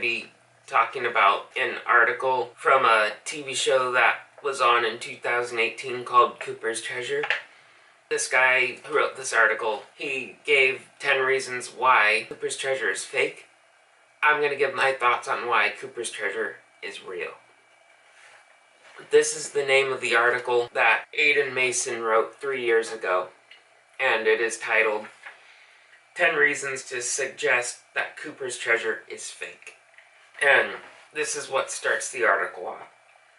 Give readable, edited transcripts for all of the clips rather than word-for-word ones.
be talking about an article from a TV show that was on in 2018 called Cooper's Treasure. This guy who wrote this article, he gave 10 reasons why Cooper's Treasure is fake. I'm going to give my thoughts on why Cooper's Treasure is real. This is the name of the article that Aiden Mason wrote 3 years ago, and it is titled 10 Reasons to Suggest that Cooper's Treasure is Fake. And this is what starts the article off.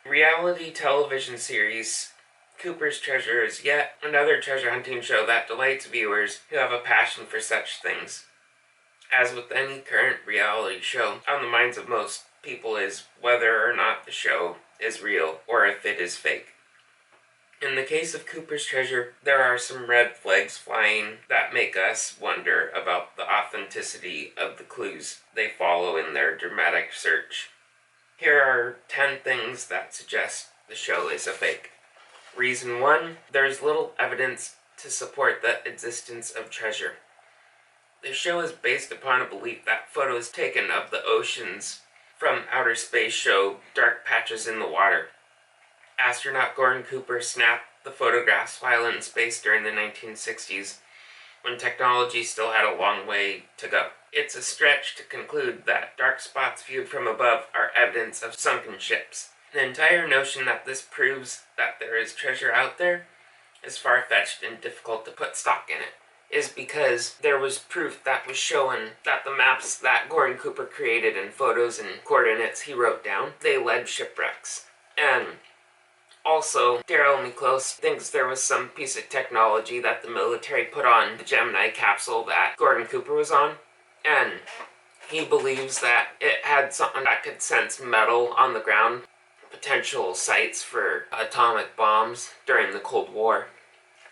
Reality television series Cooper's Treasure is yet another treasure hunting show that delights viewers who have a passion for such things. As with any current reality show, on the minds of most people is whether or not the show is real or if it is fake. In the case of Cooper's Treasure, there are some red flags flying that make us wonder about the authenticity of the clues they follow in their dramatic search. Here are 10 things that suggest the show is a fake. Reason 1, there's little evidence to support the existence of treasure. The show is based upon a belief that photos taken of the oceans from outer space show dark patches in the water. Astronaut Gordon Cooper snapped the photographs while in space during the 1960s, when technology still had a long way to go. It's a stretch to conclude that dark spots viewed from above are evidence of sunken ships. The entire notion that this proves that there is treasure out there is far-fetched and difficult to put stock in it, is because there was proof that was showing that the maps that Gordon Cooper created and photos and coordinates he wrote down, they led shipwrecks. And also, Daryl Miklos thinks there was some piece of technology that the military put on the Gemini capsule that Gordon Cooper was on, and he believes that it had something that could sense metal on the ground, potential sites for atomic bombs during the Cold War.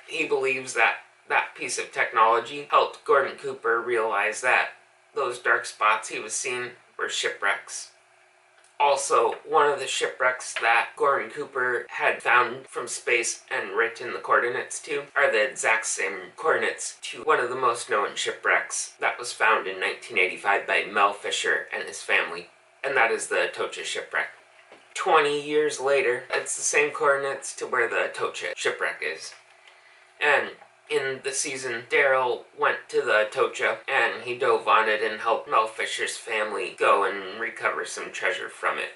He believes that that piece of technology helped Gordon Cooper realize that those dark spots he was seeing were shipwrecks. Also, one of the shipwrecks that Gordon Cooper had found from space and written the coordinates to are the exact same coordinates to one of the most known shipwrecks that was found in 1985 by Mel Fisher and his family, and that is the Atocha shipwreck. 20 years later, it's the same coordinates to where the Atocha shipwreck is. And in the season, Daryl went to the Atocha and he dove on it and helped Mel Fisher's family go and recover some treasure from it.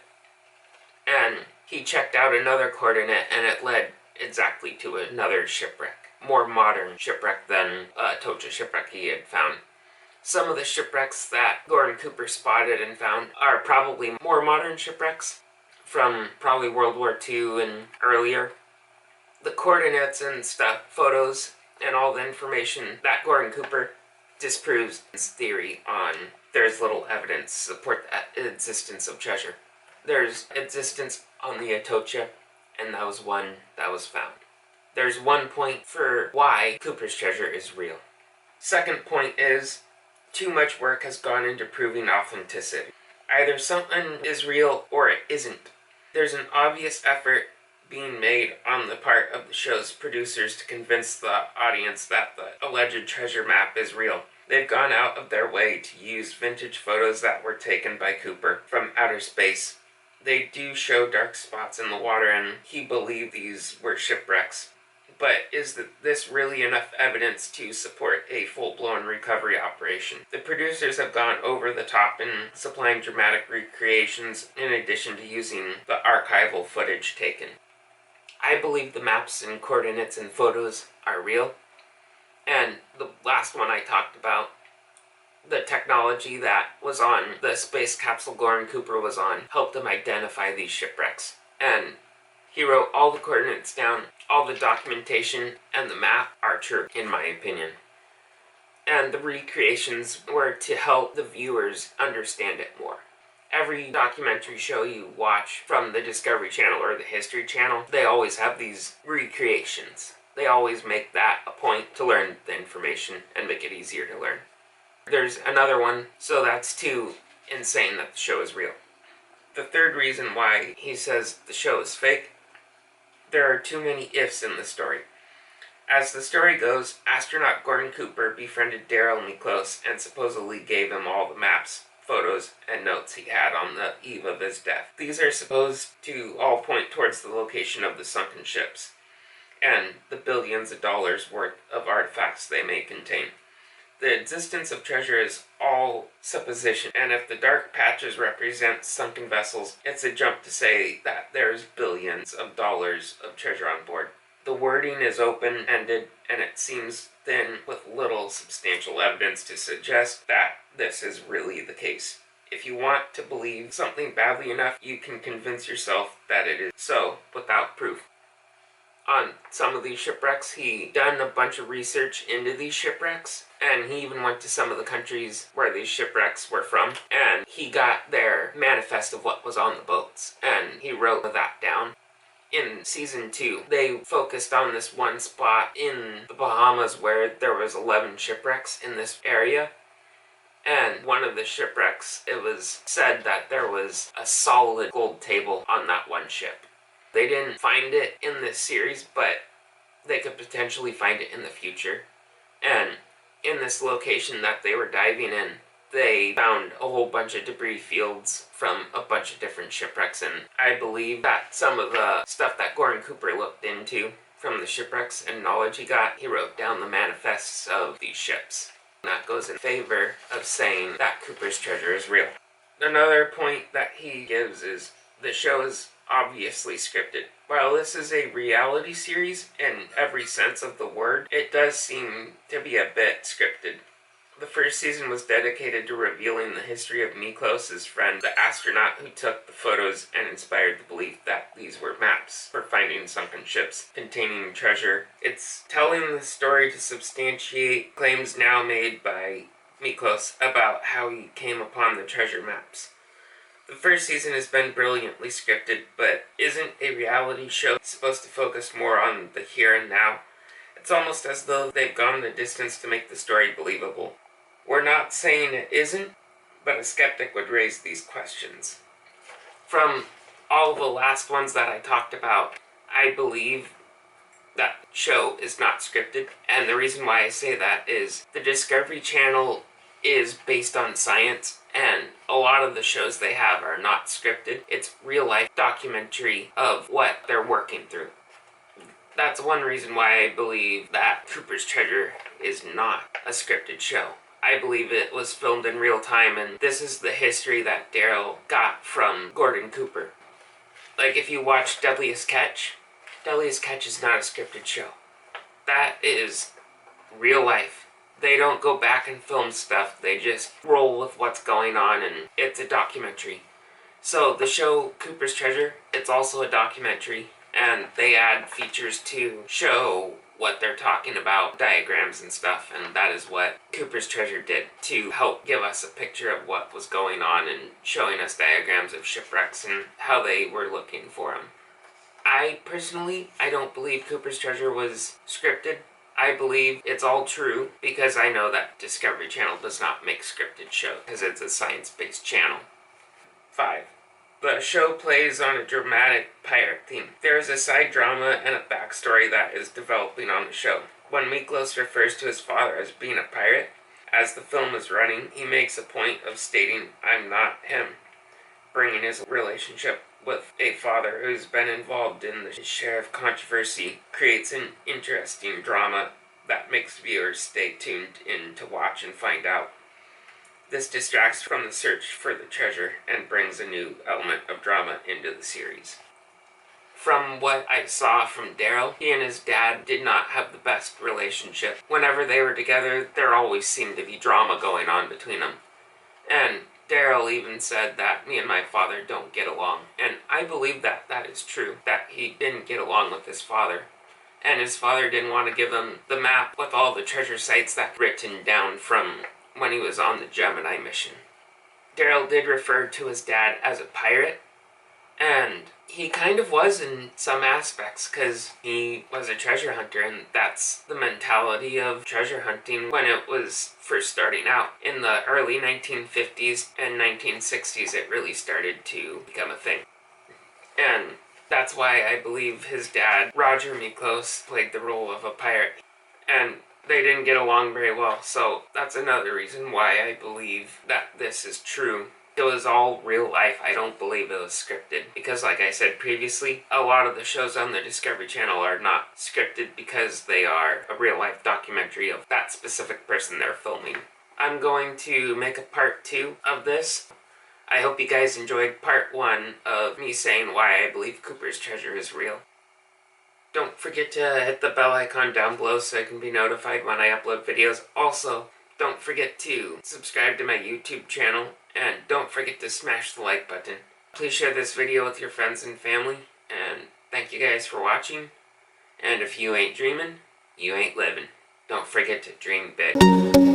And he checked out another coordinate and it led exactly to another shipwreck. More modern shipwreck than Atocha shipwreck he had found. Some of the shipwrecks that Gordon Cooper spotted and found are probably more modern shipwrecks from probably World War II and earlier. The coordinates and stuff, photos, and all the information that Gordon Cooper disproves his theory on there's little evidence to support the existence of treasure. There's existence on the Atocha, and that was one that was found. There's one point for why Cooper's Treasure is real. Second point is, too much work has gone into proving authenticity. Either something is real or it isn't. There's an obvious effort being made on the part of the show's producers to convince the audience that the alleged treasure map is real. They've gone out of their way to use vintage photos that were taken by Cooper from outer space. They do show dark spots in the water and he believed these were shipwrecks. But is this really enough evidence to support a full-blown recovery operation? The producers have gone over the top in supplying dramatic recreations in addition to using the archival footage taken. I believe the maps and coordinates and photos are real. And the last one I talked about, the technology that was on the space capsule Gordon Cooper was on, helped him identify these shipwrecks. And he wrote all the coordinates down, all the documentation, and the map are true, in my opinion. And the recreations were to help the viewers understand it more. Every documentary show you watch from the Discovery Channel or the History Channel, they always have these recreations. They always make that a point to learn the information and make it easier to learn. There's another one, so that's too insane that the show is real. The third reason why he says the show is fake, there are too many ifs in the story. As the story goes, astronaut Gordon Cooper befriended Daryl Miklos and supposedly gave him all the maps photos and notes he had on the eve of his death. These are supposed to all point towards the location of the sunken ships and the billions of dollars worth of artifacts they may contain. The existence of treasure is all supposition, and if the dark patches represent sunken vessels, it's a jump to say that there's billions of dollars of treasure on board. The wording is open-ended, and it seems thin with little substantial evidence to suggest that this is really the case. If you want to believe something badly enough, you can convince yourself that it is so without proof. On some of these shipwrecks, he done a bunch of research into these shipwrecks, and he even went to some of the countries where these shipwrecks were from, and he got their manifest of what was on the boats, and he wrote that down. In season 2, they focused on this one spot in the Bahamas where there was 11 shipwrecks in this area, and one of the shipwrecks, it was said that there was a solid gold table on that one ship. They didn't find it in this series, but they could potentially find it in the future. And in this location that they were diving in, they found a whole bunch of debris fields from a bunch of different shipwrecks, and I believe that some of the stuff that Gordon Cooper looked into from the shipwrecks and knowledge he got, he wrote down the manifests of these ships. And that goes in favor of saying that Cooper's treasure is real. Another point that he gives is the show is obviously scripted. While this is a reality series in every sense of the word, it does seem to be a bit scripted. The first season was dedicated to revealing the history of Miklos' friend, the astronaut who took the photos and inspired the belief that these were maps for finding sunken ships containing treasure. It's telling the story to substantiate claims now made by Miklos about how he came upon the treasure maps. The first season has been brilliantly scripted, but isn't a reality show supposed to focus more on the here and now? It's almost as though they've gone the distance to make the story believable. We're not saying it isn't, but a skeptic would raise these questions. From all of the last ones that I talked about, I believe that show is not scripted, and the reason why I say that is the Discovery Channel is based on science, and a lot of the shows they have are not scripted. It's real-life documentary of what they're working through. That's one reason why I believe that Cooper's Treasure is not a scripted show. I believe it was filmed in real time, and this is the history that Daryl got from Gordon Cooper. Like, if you watch Deadliest Catch is not a scripted show. That is real life. They don't go back and film stuff, they just roll with what's going on, and it's a documentary. So the show Cooper's Treasure, it's also a documentary, and they add features to show what they're talking about, diagrams and stuff, and that is what Cooper's Treasure did to help give us a picture of what was going on and showing us diagrams of shipwrecks and how they were looking for them. I don't believe Cooper's Treasure was scripted. I believe it's all true because I know that Discovery Channel does not make scripted shows because it's a science-based channel. 5. The show plays on a dramatic pirate theme. There is a side drama and a backstory that is developing on the show. When Miklos refers to his father as being a pirate, as the film is running, he makes a point of stating, "I'm not him," bringing his relationship with a father who's been involved in the share of controversy creates an interesting drama that makes viewers stay tuned in to watch and find out. This distracts from the search for the treasure and brings a new element of drama into the series. From what I saw from Daryl, he and his dad did not have the best relationship. Whenever they were together, there always seemed to be drama going on between them. And Daryl even said that me and my father don't get along, and I believe that that is true, that he didn't get along with his father. And his father didn't want to give him the map with all the treasure sites that written down from when he was on the Gemini mission. Daryl did refer to his dad as a pirate, and he kind of was in some aspects because he was a treasure hunter, and that's the mentality of treasure hunting when it was first starting out. In the early 1950s and 1960s, it really started to become a thing. And that's why I believe his dad, Roger Miklos, played the role of a pirate. And they didn't get along very well, so that's another reason why I believe that this is true. It was all real life. I don't believe it was scripted. Because like I said previously, a lot of the shows on the Discovery Channel are not scripted because they are a real life documentary of that specific person they're filming. I'm going to make a part 2 of this. I hope you guys enjoyed part 1 of me saying why I believe Cooper's treasure is real. Don't forget to hit the bell icon down below so I can be notified when I upload videos. Also, don't forget to subscribe to my YouTube channel, and don't forget to smash the like button. Please share this video with your friends and family, and thank you guys for watching. And if you ain't dreaming, you ain't living. Don't forget to dream big.